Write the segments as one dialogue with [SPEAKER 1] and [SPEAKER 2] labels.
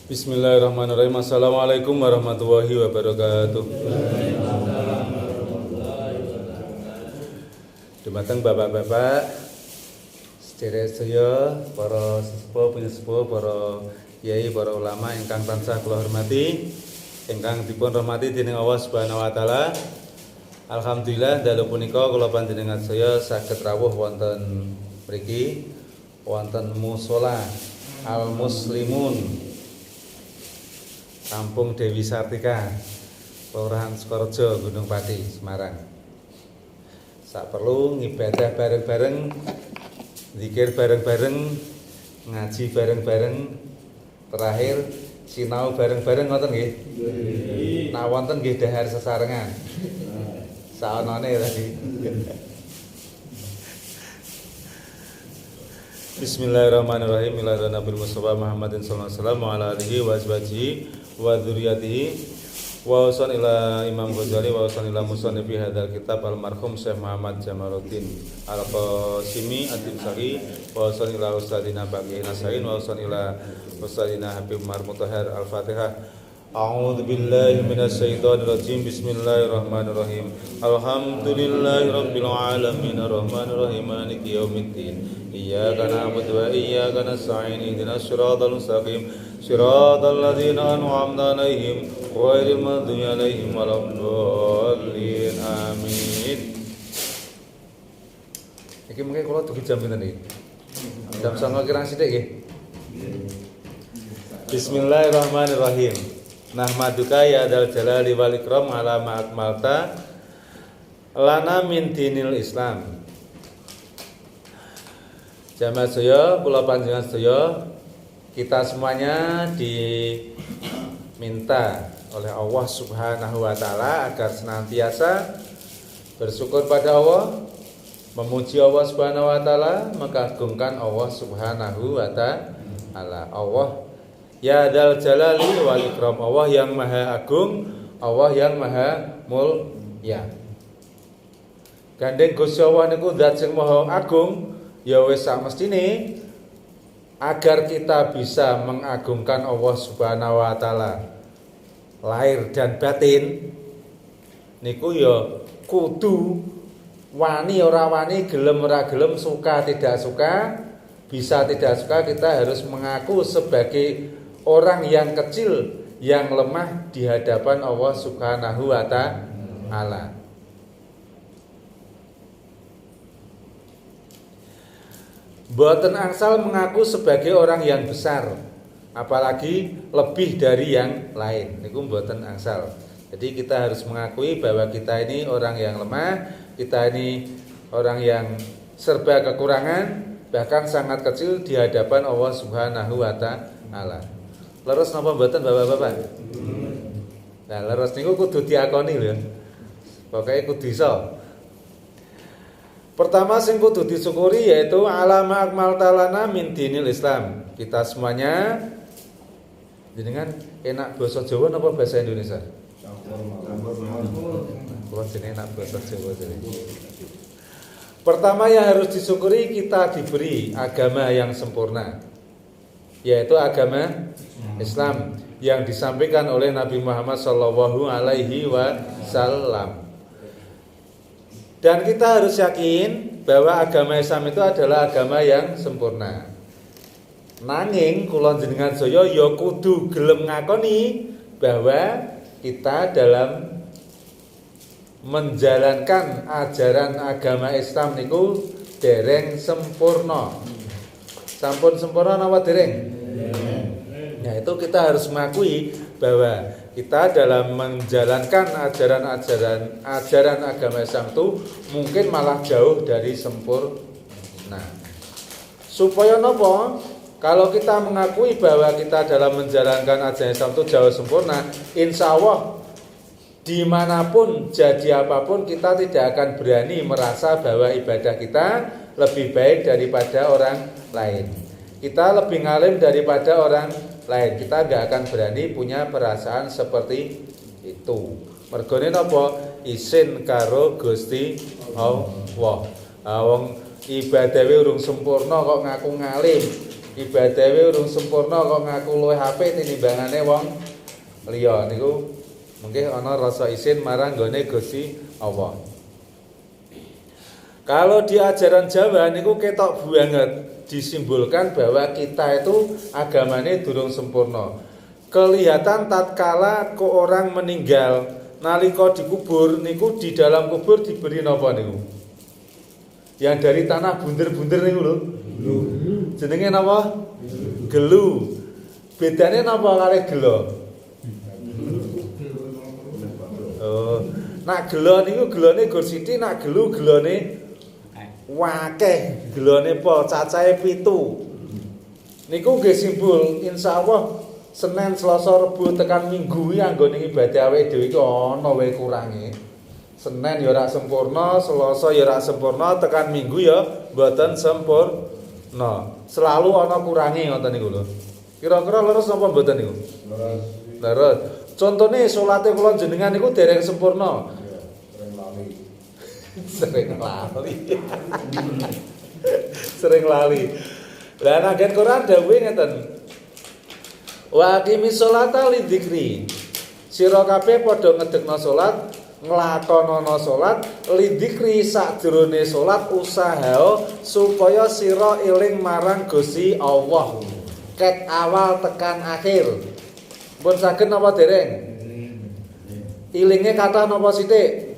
[SPEAKER 1] Bismillahirrahmanirrahim. Assalamualaikum warahmatullahi wabarakatuh. Dumateng bapak-bapak, sedherek sedaya, para sesepuh, penyesepuh, para yai, para ulama ingkang tansah kula hormati, ingkang dipun rahmati dening Allah Subhanahu wa taala. Alhamdulillah dalu punika kula panjenengan sedaya saged rawuh wonten mriki wonten mushola Al Muslimun Kampung Dewi Sartika, Kelurahan Sukorejo, Gunung Pati, Semarang. Sak perlu ngibadah bareng-bareng, zikir bareng-bareng, ngaji bareng-bareng, terakhir sinau bareng-bareng ngoten nggih. Nah wonten nggih dahar sesarengan. Saonone tadi. Bismillahirrahmanirrahim. Ila Nabi Mustafa Muhammadin sallallahu alaihi wasallam wa ala alihi wa ashabihi wa dzurriyyatihi wa usan ila Imam Ghazali wa usan ila musannifi hadzal kitab almarhum Syekh Muhammad Jamaluddin Al-Qasimi Ad-Dimsyari wa usan ila ustadina Baqi Nasain wa usan ila ustadina Habib Umar Mutahhar. Al-Fatihah. A'udzu billahi minasyaitonir rajim. Bismillahirrahmanirrahim. Alhamdulillahirabbil alamin arrahmanir rahim maliki yaumiddin. Iyyaka na'budu wa iyyaka nasta'in. Ihdinas siratal mustaqim. Siratal ladzina an'amta 'alaihim ghairil maghdubi 'alaihim waladdallin. Amin. Iki mengke kula dugi jam pinten iki? Jam 09.00 kirang sithik nggih. Bismillahirrahmanirrahim. Nahmaduka ya dzal jalali wal ikram ala ma akmalta lana min dinil Islam. Jamaah sedaya, kula panjenengan sedaya, kita semuanya diminta oleh Allah Subhanahu wa taala agar senantiasa bersyukur pada Allah, memuji Allah Subhanahu wa taala, mengagungkan Allah Subhanahu wa taala. Allah ya dzal jalali wal ikram, Allah yang maha agung, Allah yang maha mulya. Gandeng Gusti Allah niku zat sing maha agung, ya wis samestine agar kita bisa mengagungkan Allah Subhanahu wa taala lahir dan batin niku ya kudu wani ora wani, gelem ora gelem, suka tidak suka, bisa tidak suka, kita harus mengaku sebagai orang yang kecil, yang lemah di hadapan Allah Subhanahu wa taala. Mboten angsal mengaku sebagai orang yang besar, apalagi lebih dari yang lain. Niku mboten angsal. Jadi kita harus mengakui bahwa kita ini orang yang lemah, kita ini orang yang serba kekurangan, bahkan sangat kecil di hadapan Allah Subhanahu wa taala. Leres napa mboten Bapak-bapak? Nah, leres niku kudu diakoni lho. Pokoke kudu iso. Pertama sing kudu disyukuri yaitu alama akmal talana min dinil Islam. Kita semuanya jenengan enak basa Jawa napa bahasa Indonesia? Kuwi jenenge enak basa Jawa jenenge. Pertama yang harus disyukuri, kita diberi agama yang sempurna, yaitu agama Islam yang disampaikan oleh Nabi Muhammad sallallahu alaihi wasallam. Dan kita harus yakin bahwa agama Islam itu adalah agama yang sempurna. Nanging kula jenengan saya ya kudu gelem ngakoni bahwa kita dalam menjalankan ajaran agama Islam niku dereng sempurna. Sampun sempurna napa dereng? Nah itu kita harus mengakui bahwa kita dalam menjalankan ajaran agama Islam itu mungkin malah jauh dari sempurna. Supaya nopo? Kalau kita mengakui bahwa kita dalam menjalankan ajaran Islam itu jauh sempurna, insya Allah dimanapun jadi apapun kita tidak akan berani merasa bahwa ibadah kita lebih baik daripada orang lain, kita lebih ngalim daripada orang lain. Kita nggak akan berani punya perasaan seperti itu. Mergone napa? Isin karo Gusti Allah. Wong ibadahe urung sempurna kok ngaku ngalim. ibadahe urung sempurna kok ngaku luwih apik tinimbangane wong liya niku mungkin ana rasa isin marang nggone Gusti Allah. Kalau di ajaran Jawa niku ketok banget disimbolkan bahwa kita itu agamanya durung sempurna. Kelihatan tatkala ke orang meninggal nalika dikubur niku di dalam kubur diberi napa niku? Yang dari tanah bunder-bunder niku lho. Jenenge napa? Gelu. Bedane napa kali gelo? Oh, nak gelo niku gelone gur sithik, nak gelu gelone wakeh, gelone po cacahe 7. Niku nggih simbol insyaallah Senin, Selasa, Rebo tekan Minggu iki anggone ibadah awake dhewe iki ana wae kurange. Senin ya ora sempurna, Selasa ya ora sempurna, tekan Minggu ya mboten sempurna. Selalu ana kurange ngoten niku lho. Kira-kira leres napa mboten niku? Leres. Contone salate kula jenengan niku dereng sempurna. Sering lali. Sering lali. Lah nek Quran dawuhe ngeten. Wa aqimis sholata lidzikri. Sira kabeh padha ngedekno salat, nglakonana salat lidzikri sakjroné salat usaha supaya sira eling marang Gusti Allah. Ket awal tekan akhir. Pun saged napa dereng? Ilinge kathah napa sithik?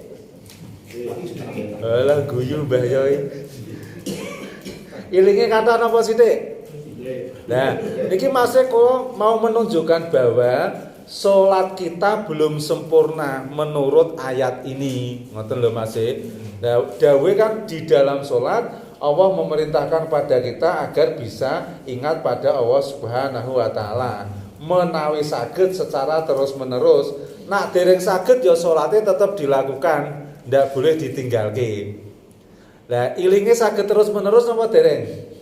[SPEAKER 1] Alah guyu Mbah Yoi. Ilinge kathah napa sithik? Nah, niki masih kok mau menunjukkan bahwa salat kita belum sempurna menurut ayat ini. Ngoten lho masih. Nah, dawuh kan di dalam salat Allah memerintahkan pada kita agar bisa ingat pada Allah Subhanahu wa taala. Menawi saged secara terus-menerus. Nak dereng saged ya salate tetap dilakukan, ndak boleh ditinggalke. Lah ilinge saged terus-menerus napa dereng?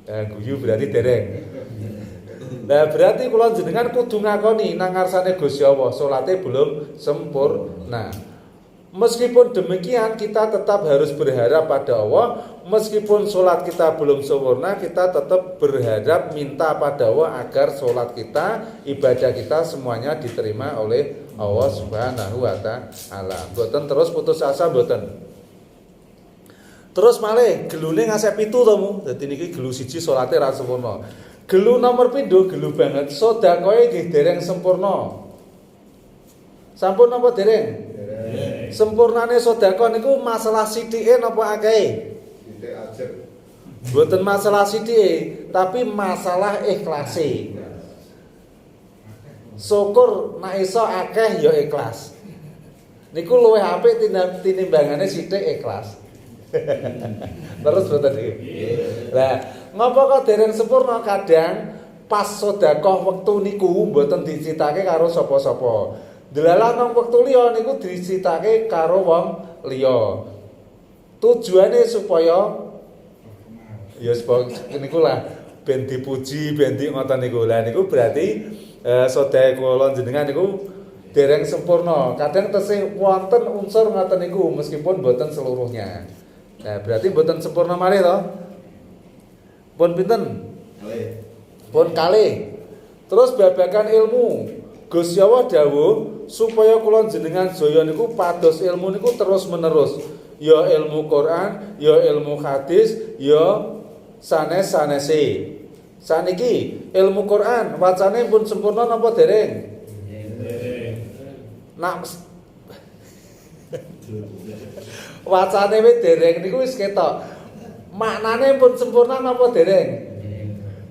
[SPEAKER 1] Guyu berarti dereng. Nah berarti kula jenengan kudu ngakoni nang ngarsane Gusti Allah salate belum sempurna. Meskipun demikian kita tetap harus berharap pada Allah. Meskipun salat kita belum sempurna, kita tetap berharap minta pada Allah agar salat kita, ibadah kita semuanya diterima oleh Allah Subhanahu wa taala. Mboten terus putus asa mboten. Terus malih gelune ngasih 7 to mu. Dadi niki gelu 1 salate ra sempurna. Gelu nomor 7 gelu banget sedekahe nggih dereng sempurna. Sampun napa dereng? Sempurnane sedekah niku masalah sithike napa akehe? Sithik aja. Mboten masalah sithike, tapi masalah ikhlase. Syukur nek iso akeh ya ikhlas. Niku luwih apik tinimbangane sithik ikhlas. Terus boten iki. Lah, ngapa kok dereng sempurna? Kadang pas sedekah wektu niku mboten dicitake karo sapa-sapa. Delalah nang wektu liya niku dicitake karo wong liya. Tujuane supaya ya niku lah ben dipuji, ben ngoten niku. Lah niku berarti sedaya kula jenengan niku dereng sempurna. Kadang tesih wonten unsur ngoten niku meskipun mboten seluruhnya. Nah, berarti mboten sempurna malih to? Pun pinten? Kalih. Pun kalih. Terus babagan ilmu. Gusti Allah dawuh supaya kula jenengan jaya niku pados ilmu niku terus-menerus. Ya ilmu Quran, ya ilmu hadis, ya sanes-sanese. Saniki ilmu Quran wacane pun sempurna napa dereng? Nak wacane wis dereng niku wis ketok. Maknane pun sempurna napa dereng?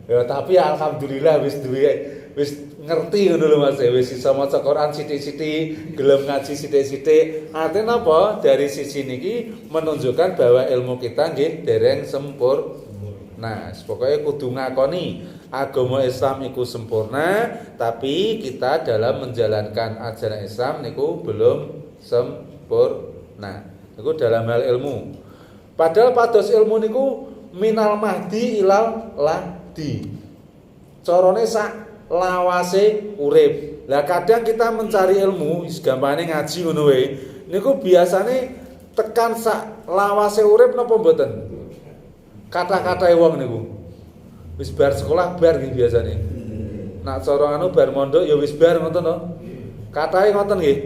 [SPEAKER 1] Ya tapi alhamdulillah wis ngerti ngono lho Mas, wis iso maca Quran sithik-sithik, gelem ngaji sithik-sithik. Artinya apa? Dari sisi niki menunjukkan bahwa ilmu kita nggih dereng sempurna. Pokoknya kudu ngakoni agama Islam iku sempurna, tapi kita dalam menjalankan ajaran Islam niku belum sempurna. Niku dalam hal ilmu. Padahal pados ilmu niku minal mahdi ilal lahdi. Carane sak lawase urip. Lah kadang kita mencari ilmu, gampangane ngaji ngono wae. Niku biasane tekan sak lawase urip napa mboten? Kata-katae wong niku. Wis bar sekolah bar iki biasane. Nak cara anu bar mondok ya wis bar ngoten to. Katahe ngoten nggih.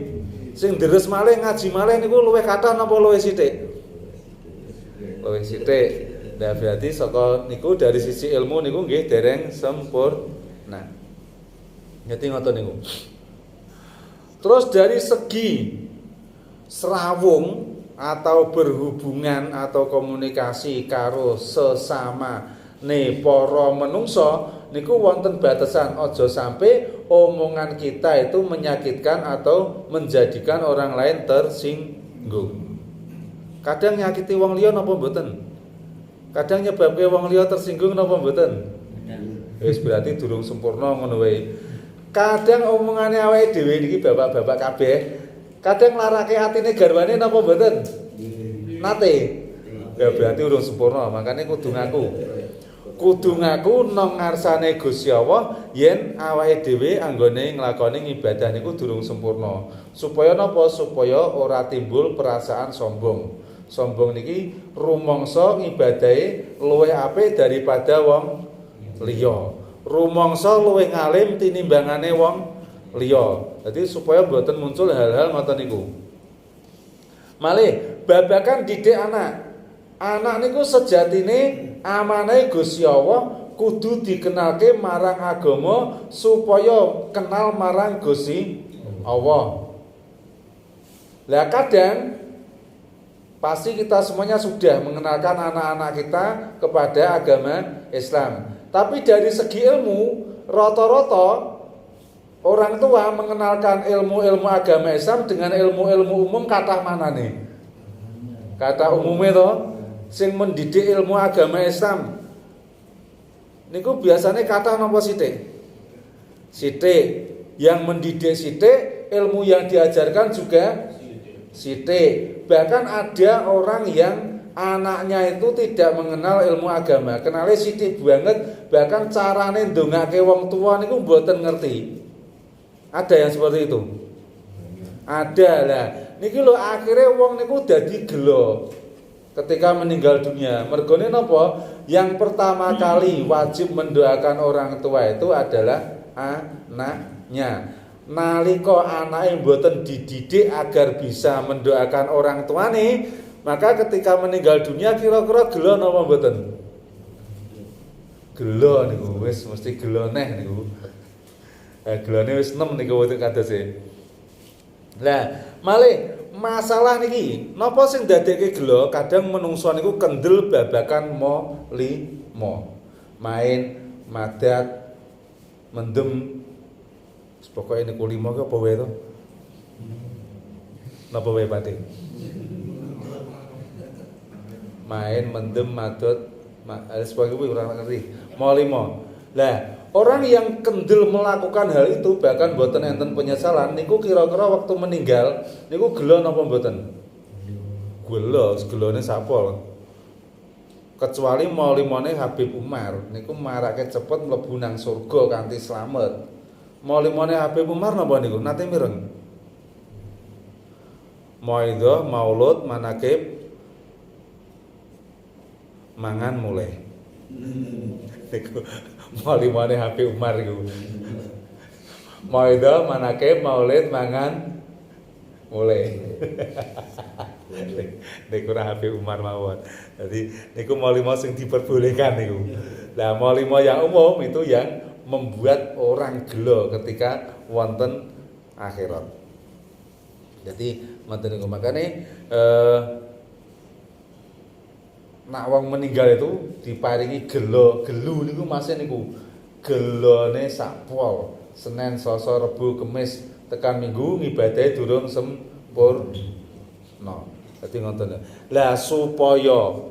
[SPEAKER 1] Sing deres malih ngaji malih niku luwih kathah napa luwih sithik? Luwih sithik. Nah berarti saka niku dari sisi ilmu niku nggih dereng sempurna. Ngerti ngoten niku. Terus dari segi serawung atau berhubungan atau komunikasi karo sesama para menungso niku wonten batasan, aja sampai omongan kita itu menyakitkan atau menjadikan orang lain tersinggung. Kadang nyakiti wong liya napa mboten? Kadang nyebabke wong liya tersinggung napa mboten? Wis berarti durung sempurna ngono wae. Kadang omongane awake dhewe niki bapak-bapak kabeh, kadang larake atine garwane napa mboten? Nate. Ya berarti urung sempurna, makane kudu ngaku nang ngarsane Gusti Allah yen awake dhewe anggone nglakoni ibadah niku durung sempurna. Supaya napa? Supaya ora timbul perasaan sombong. Sombong niki rumangsa ngibadahe luwih apik daripada wong liya. Rumangsa luwih ngalim tinimbangane wong liya. Dadi supaya mboten muncul hal-hal ngoten niku. Malih babakan didik anak. Anak niku sejatine amanahe Gusti Allah kudu dikenalke marang agama supaya kenal marang Gusti Allah. Lah kadang pasti kita semuanya sudah mengenalkan anak-anak kita kepada agama Islam. Tapi dari segi ilmu, rata-rata orang tua mengenalkan ilmu-ilmu agama Islam dengan ilmu-ilmu umum kathah manane. Kata umumnya to, sing mendidik ilmu agama Islam niku biasanya kathah napa sithik? Sithik. Yang mendidik sithik, ilmu yang diajarkan juga sithik. Bahkan ada orang yang anaknya itu tidak mengenal ilmu agama, kenale sithik banget, bahkan carane ndongake wong tua niku mboten ngerti. Ada yang seperti itu? Ada lah. Niki lho akhirnya wong niku dadi gelo ketika meninggal dunia. Mergone napa? Yang pertama kali wajib mendoakan orang tua itu adalah anaknya. Nalika anake mboten dididik agar bisa mendoakan orang tuane, maka ketika meninggal dunia kira-kira gelo napa mboten? Gelo niku wis mesti gelo neh niku. Gelone wis 6 niku wonten kadose. Lah, malih masalah niki, napa sing ndadekke gelo? Kadang menungso niku kendel babakan molimo. Main, madat, mendem. Pokoke niku limo ki apa wae to? Napa wae pati? Main, mendem, madot, sebagainya kuwi ora ngerti. Molimo. Lah, orang yang kendel melakukan hal itu bahkan mboten enten penyesalan niku kira-kira waktu meninggal niku gelo napa mboten? Gelo, gelone sapa? Kecuali maulimane Habib Umar niku marake cepet mlebu nang surga kanthi slamet. Maulimane Habib Umar napa niku? Nate mireng. Maidhah, maulud, manakib mangan mulai. Niku maulimane Habib Umar iku. Maidhah, manakib, maulid, mangan mulai. Niku ora Habib Umar mawon. Jadi niku maulima sing diperbolehkan niku. Lah maulima yang umum itu yang membuat orang gelo ketika wonten akhirat. Jadi ngoten niku makane nak wong meninggal itu diparingi gelo niku masih niku gelone sak pol. Senin, Selasa, Rebo, Kamis tekan Minggu ngibadahe durung sempurna. Dadi ngoten. Lah supaya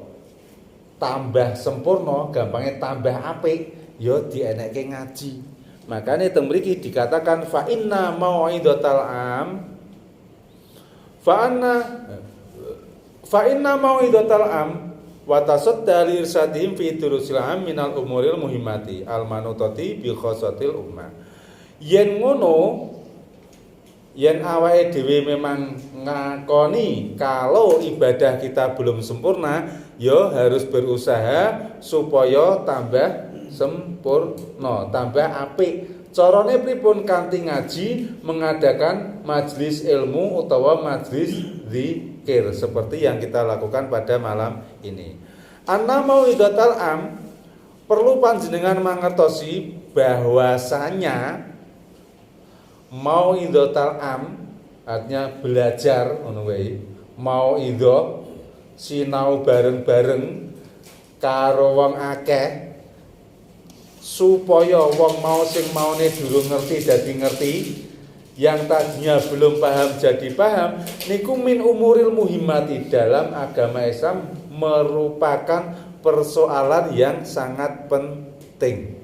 [SPEAKER 1] tambah sempurna, gampangnya tambah apik ya dienekke ngaji. Makane teng mriki dikatakan fa inna mau'idatal am fa inna mau'idatal am wa tasadda li irsadihim fi durusil am minal umuril muhimmati al manutati bi khossatil ummah. Yen ngono, yen awake dhewe memang ngakoni kalau ibadah kita belum sempurna, ya harus berusaha supaya tambah sempurna, tambah apik. Carane pripun kanthi ngaji mengadakan majelis ilmu utawa majelis zikir seperti yang kita lakukan pada malam ini. Anna mau'idatul am perlu panjenengan mangertosi bahwasanya mau'idatul am artinya belajar ngono wae. Mau'idhah sinau bareng-bareng karo wong akeh supaya wong mau sing maune durung ngerti dadi ngerti, yang tadinya belum paham jadi paham. Niku min umuril muhimmati, dalam agama Islam merupakan persoalan yang sangat penting.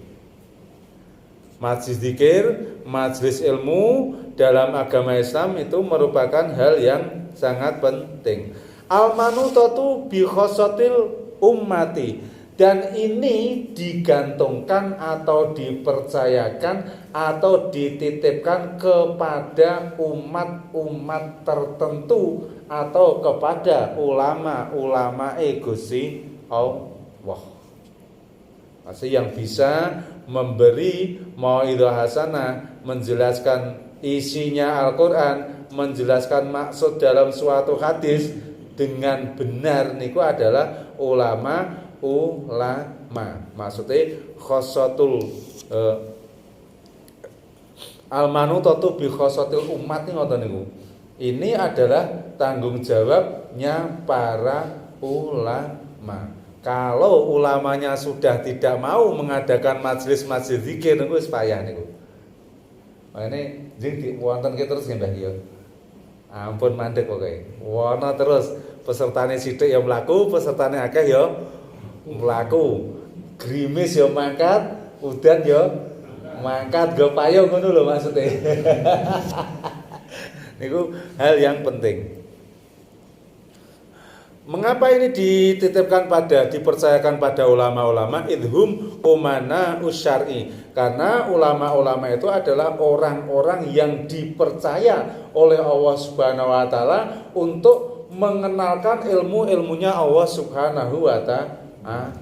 [SPEAKER 1] Majelis zikir, majelis ilmu dalam agama Islam itu merupakan hal yang sangat penting. Al-manutatu bi khossatil ummati, dan ini digantungkan atau dipercayakan atau dititipkan kepada umat-umat tertentu atau kepada ulama-ulama Gusti Allah. Masih yang bisa memberi mau'idhah hasanah, menjelaskan isinya Al-Quran, menjelaskan maksud dalam suatu hadis dengan benar niku adalah ulama. Maksudnya khossatul al-manutatu bi khossatil umat niku. Ini adalah tanggung jawabnya para ulama. Kalau ulamanya sudah tidak mau mengadakan majelis-majelis zikir niku wis payah niku. Makane jeng wonten ki terus nggih Mbah ya. Ampun mandek pokoke. Wono terus pesertane sithik ya mlaku, pesertane akeh ya mlaku, grimis ya mangkat, udan ya mangkat, go payung ngono lho maksudnya. Niku hal yang penting. Mengapa ini dipercayakan pada ulama-ulama? Idhum umana usyari, karena ulama-ulama itu adalah orang-orang yang dipercaya oleh Allah Subhanahu wa taala untuk mengenalkan ilmu-ilmunya Allah Subhanahu wa taala.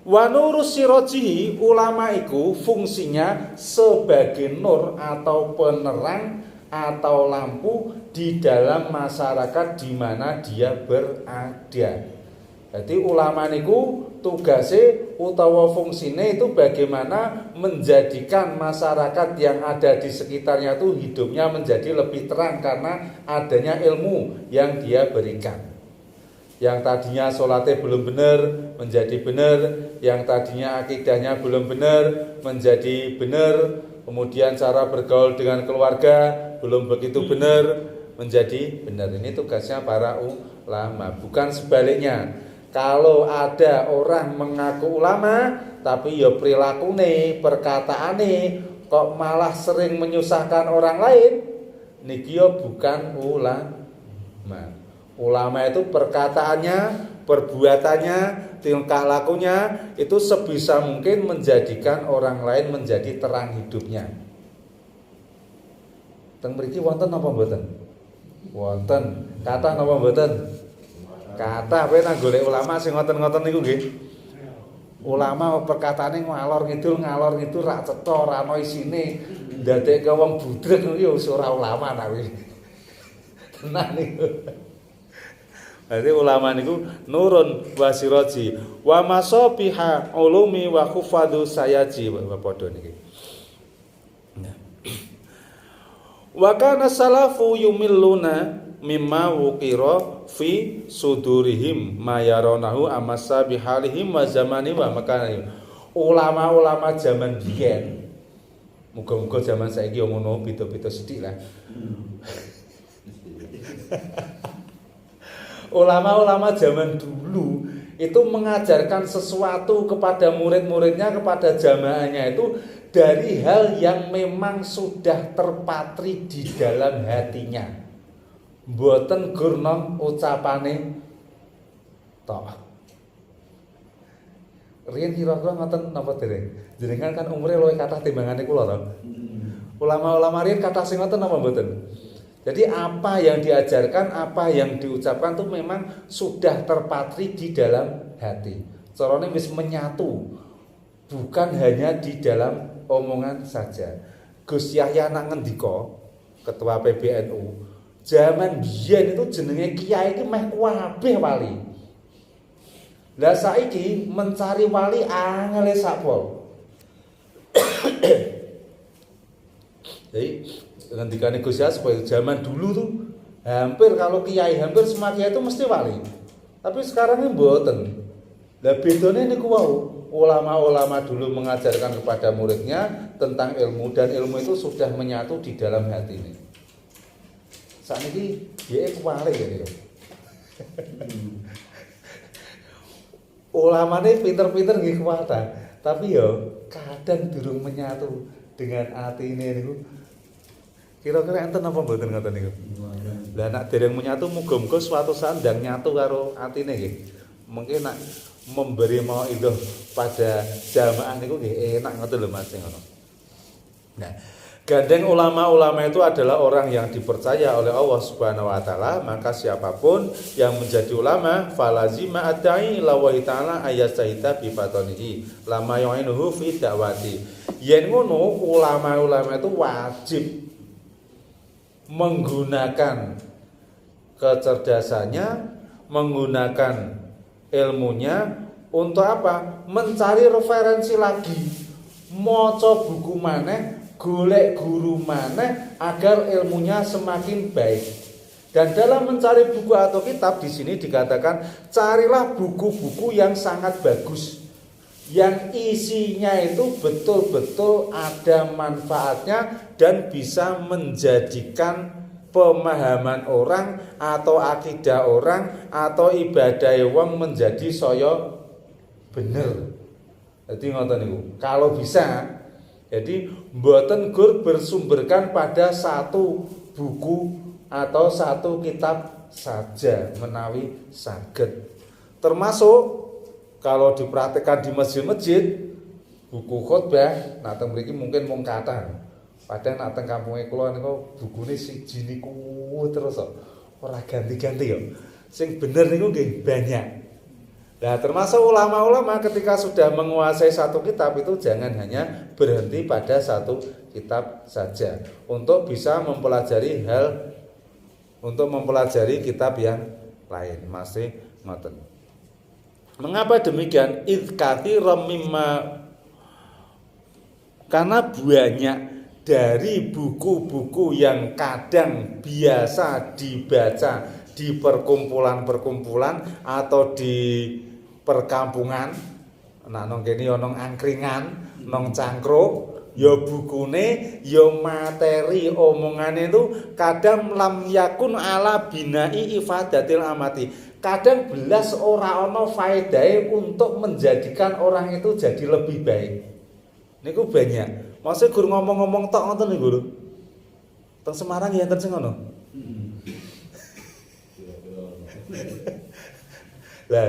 [SPEAKER 1] Wa nurus sirajihi, ulama iku fungsinya sebagai nur atau penerang atau lampu di dalam masyarakat di mana dia berada. Jadi ulama niku tugase utawa fungsine itu bagaimana menjadikan masyarakat yang ada di sekitarnya itu hidupnya menjadi lebih terang karena adanya ilmu yang dia berikan. Yang tadinya sholatnya belum benar menjadi benar, yang tadinya akidahnya belum benar menjadi benar, kemudian cara bergaul dengan keluarga belum begitu benar menjadi benar. Ini tugasnya para ulama, bukan sebaliknya. Kalau ada orang mengaku ulama tapi ya perilakunya, perkataannya kok malah sering menyusahkan orang lain, niki ya bukan ulama. Ulama itu perkataannya, perbuatannya, tingkah lakunya itu sebisa mungkin menjadikan orang lain menjadi terang hidupnya. Teng mriki wonten napa mboten? Wonten. Kathah napa mboten? Kathah kowe nang golek ulama sing ngoten-ngoten niku nggih. Ulama perkataane ngalor ngidul ra cetha, ra ono isine, ndadekke wong budreg niku ya wis ora ulama ta kuwi. Tenan niku. Jadi ulama niku nurun wasiraji wa masabiha ulumi wa khufadu sayaji padha niki. Wa kana salafu yumilluna mimma wuqira fi sudurihim mayaronahu amassa bihalihim wa zamani wa makani. Ulama-ulama zaman biyen, muga-muga zaman saiki yo ngono beda-beda sithik lah. Ulama-ulama zaman dulu itu mengajarkan sesuatu kepada murid-muridnya, kepada jamaahnya itu dari hal yang memang sudah terpatri di dalam hatinya. Mboten gurnom ucapane tok. Riyen kira-kira ngoten napa dereng? Jenengan kan umure luwih kathah timbangane kula to. Ulama-ulama riyen kathah sing ngoten napa mboten? Jadi apa yang diajarkan, apa yang diucapkan itu memang sudah terpatri di dalam hati. Carane wis menyatu, bukan hanya di dalam omongan saja. Gus Yahya nak ngendika, ketua PBNU, zaman biyen itu jenenge kiai iki meh kabeh wali. Lah saiki mencari wali angel sakpol. Jadi ngendikane Gus Yahya supaya zaman dulu tuh hampir kalau kiai hampir semua kiai itu mesti wali. Tapi sekarang ini mboten. Lah bedane niku wau, ulama-ulama dulu mengajarkan kepada muridnya tentang ilmu dan ilmu itu sudah menyatu di dalam hati ini. Sakniki dhek wali ya. Ulamane pinter-pinter nggih kuwata, tapi ya kadang durung menyatu dengan atine niku. Kira-kira enten apa mboten ngoten niku? Lah nek dereng menyatu muga-muga suatu saat ndang nyatu karo atine nggih. Mungkin nak memberi mauidhah pada jamaah niku nggih enak ngoten lho Mas ngono. Nah, gandeng ulama-ulama itu adalah orang yang dipercaya oleh Allah Subhanahu wa taala, maka siapapun yang menjadi ulama falazima adai lawahi taala ayasahita bi fatonihi lama yu'inuhu fi da'wati. Yen ngono ulama-ulama itu wajib menggunakan kecerdasannya, menggunakan ilmunya untuk apa? Mencari referensi lagi, maca buku maneh, golek guru maneh agar ilmunya semakin baik. Dan dalam mencari buku atau kitab di sini dikatakan carilah buku-buku yang sangat bagus, yang isinya itu betul-betul ada manfaatnya dan bisa menjadikan pemahaman orang atau akidah orang atau ibadah wong menjadi saya bener. Jadi ngoten niku. Kalau bisa, jadi mboten gur bersumberkan pada satu buku atau satu kitab saja menawi saged. Termasuk kalau dipraktekkan di masjid-masjid, buku khotbah, nah teng mriki mungkin mung kathah. Padahal nak teng kampunge kula niku bukune siji niku terus kok ora ganti-ganti yo. Sing bener niku nggih banyak. Nah, termasuk ulama-ulama ketika sudah menguasai satu kitab itu jangan hanya berhenti pada satu kitab saja untuk bisa mempelajari kitab yang lain. Masih ngoten. Mengapa demikian? Idkatsiran mimma, karena banyak dari buku-buku yang kadang biasa dibaca di perkumpulan-perkumpulan atau di perkampungan. Nah nong kene ya nong angkringan, nong cangkruk, ya bukune, ya materi omongane itu kadang lam yakun ala binai ifadatil amati. Kadang belas ora ana faedahe untuk menjadikan orang itu jadi lebih baik. Niku banyak. Maksudnya guru ngomong-ngomong tok ngoten niku lho. Teng Semarang ya enten sing ngono. Lah,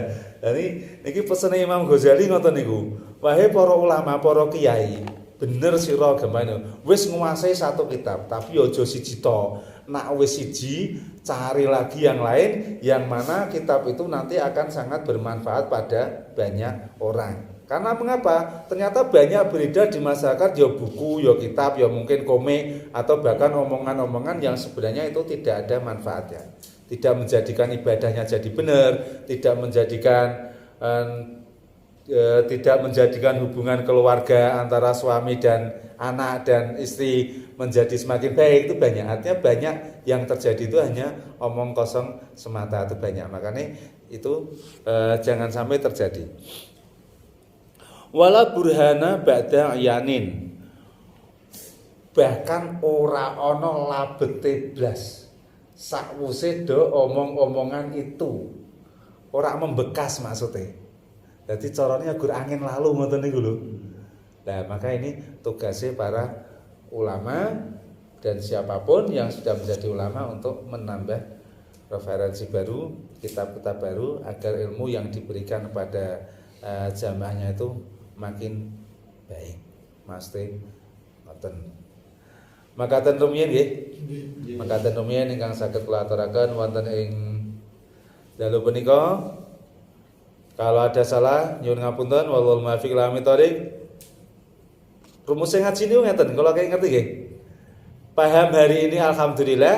[SPEAKER 1] niki pesene Imam Ghazali ngoten niku. Wahai para ulama, para kiai, bener sira gemane. Wis nguasai satu kitab, tapi aja siji to. Nak wis siji, cari lagi yang lain yang mana kitab itu nanti akan sangat bermanfaat pada banyak orang. Karena mengapa? Ternyata banyak beredar di masyarakat ya buku, ya kitab, ya mungkin komik atau bahkan omongan-omongan yang sebenarnya itu tidak ada manfaatnya. Tidak menjadikan ibadahnya jadi benar, tidak menjadikan hubungan keluarga antara suami dan anak dan istri menjadi semakin baik, itu banyak. Artinya banyak yang terjadi itu hanya omong kosong semata, itu banyak. Makanya itu jangan sampai terjadi. Wala burhana ba'da yanin, bahkan ora ana labete blas sakwuse do omong-omongan itu ora membekas maksudnya. Jadi caranya gur angin lalu ngoten niku lho. Nah, maka ini tugasnya para ulama dan siapapun yang sudah menjadi ulama untuk menambah referensi baru, kitab-kitab baru agar ilmu yang diberikan kepada jamaahnya itu makin baik. Mesti ngoten. Makaten rumiyin nggih. Makaten rumiyin ingkang saged kula aturaken wonten ing dalu punika. Kalau ada salah nyuwun ngapunten, wallahul muwaffiq ila aqwamit thoriq. Rumus ngaji niku ngeten, kula kayak ngerti nggih. Paham hari ini alhamdulillah,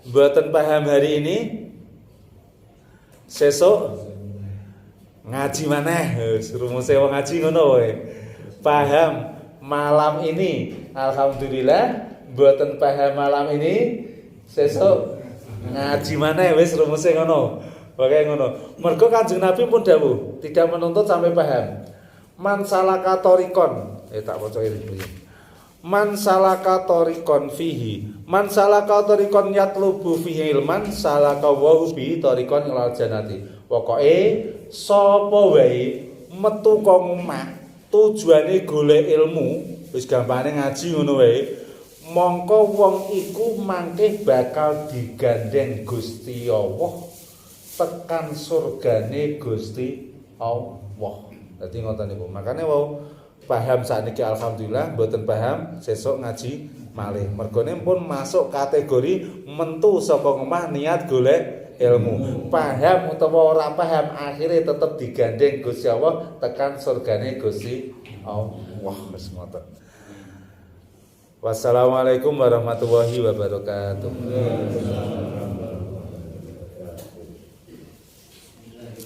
[SPEAKER 1] mboten paham hari ini sesuk ngaji maneh. Rumuse wong ngaji ngono wae. Paham malam ini alhamdulillah, mboten paham malam ini sesuk ngaji maneh, wis rumuse ngono. Pokoke ngono. Mergo Kanjeng Nabi pun dawuh, tidak menuntut sampai paham. Man salaka tariqon, tak waca iki. Man salaka tariqon fihi, man salaka tariqon yatlubu fihi ilman, salaka wa bi tariqon ilal jannati. Pokoke sapa wae metu ka omah tujuane golek ilmu, wis gampane ngaji ngono wae. Mongko wong iku mangke bakal digandeng Gusti Allah tekan surgane Gusti Allah. Dadi ngoten niku. Makane wau paham sakniki alhamdulillah, mboten paham sesuk ngaji malih. Mergone pun masuk kategori mentu saka omah niat golek ilmu. Paham utawa ora paham akhire tetep digandeng Gusti Allah tekan surgane Gusti Allah. Wis ngoten. Wassalamualaikum warahmatullahi wabarakatuh.